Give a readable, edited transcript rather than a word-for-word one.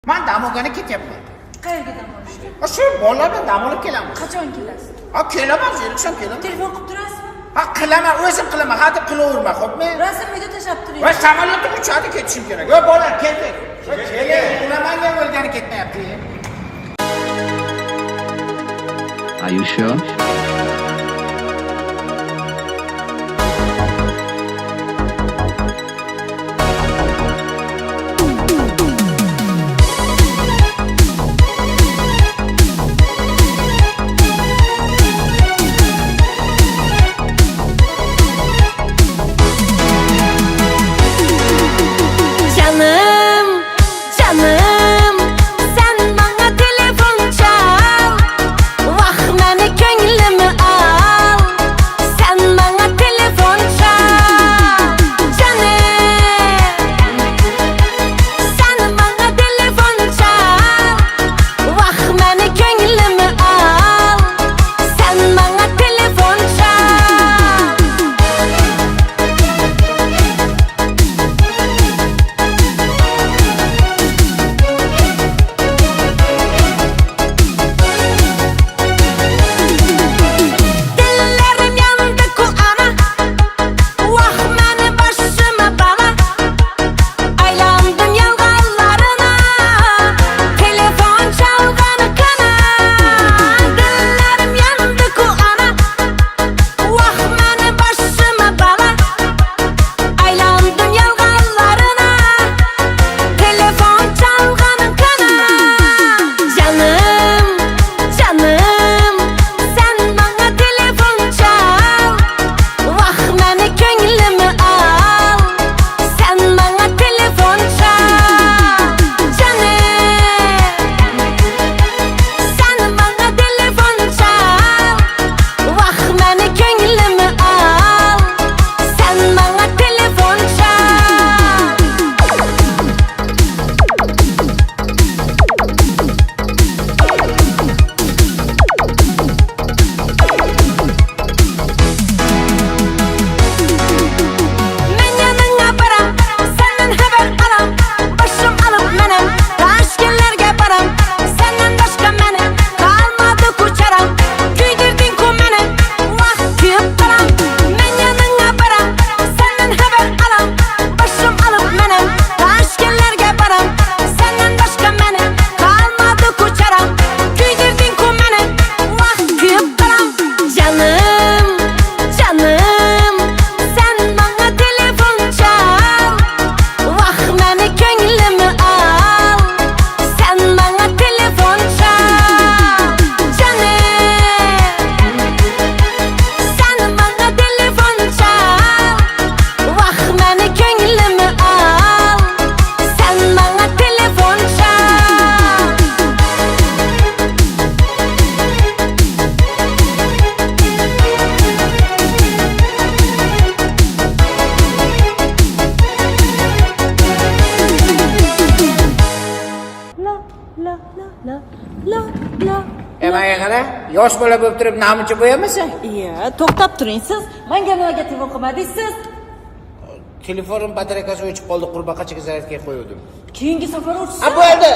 Men dam olgani ketyapman. Qayerga dam olishga? Shu bolalar bilan dam olib kelaman. Qachon kelasiz? Kelaman, zeriksam kelaman. Telefon qilib turasizmi? Qilaman, o'zim qilaman. Hadeb qilaverma, xo'pmi? Rasm uyda tashlab turing. Va samolyotda uchadi ketishim kerak. Yo bolalar keldik. Keling, ulamanga bo'lgani ketmayapti. Are you sure? Canım, sen bana telefon çal. Vah beni gönlümü al. Sen bana telefon çal. Canım, sen bana telefon çal. Vah beni gönlümü al. Sen bana telefon çal. Dillerim yandı kulağına. Vah beni başıma bana. Aylandım yalganlarına. Telefon çalganı kana. Dillerim yandı kulağına. Vah beni başıma bana. Aylandım yalganlarına. Telefon çalganı kana. Canım, canım, sen bana telefon çal. Vah beni gönlümü al. Sen bana telefon çal. Canım, sen bana telefon çal. Vah beni gönlümü al. Sen bana telefon Men yanına baram, senden haber alam. Başım alıp menem, taşkellerge baram. Senden başka menem, kalmadı kuçaram. Güydürdün ku menem, vah kıyıp karam. Men yanına baram, senden haber alam. Başım alıp menem, taşkellerge baram. Senden başka menem, kalmadı kuçaram. Güydürdün ku menem, vah kıyıp karam. Canım, canım, sen bana telefon çal. Vah beni gönlümü al. Sen bana telefon çal. Canım, sen bana telefon çal. Vah beni gönlümü al. Sen bana telefon çal. La la la la la la. Menga qara, yosh bola bo'lib turib namuncha bo'yamasan? Iya, to'xtab turing siz. Menga nimaga telefon qilmadingiz siz? Telefonim batareykasi o'chib qoldi, qurbaqachaga zaryadga qo'ydim. Keyingi safar o'chsiz. Bo'ldi.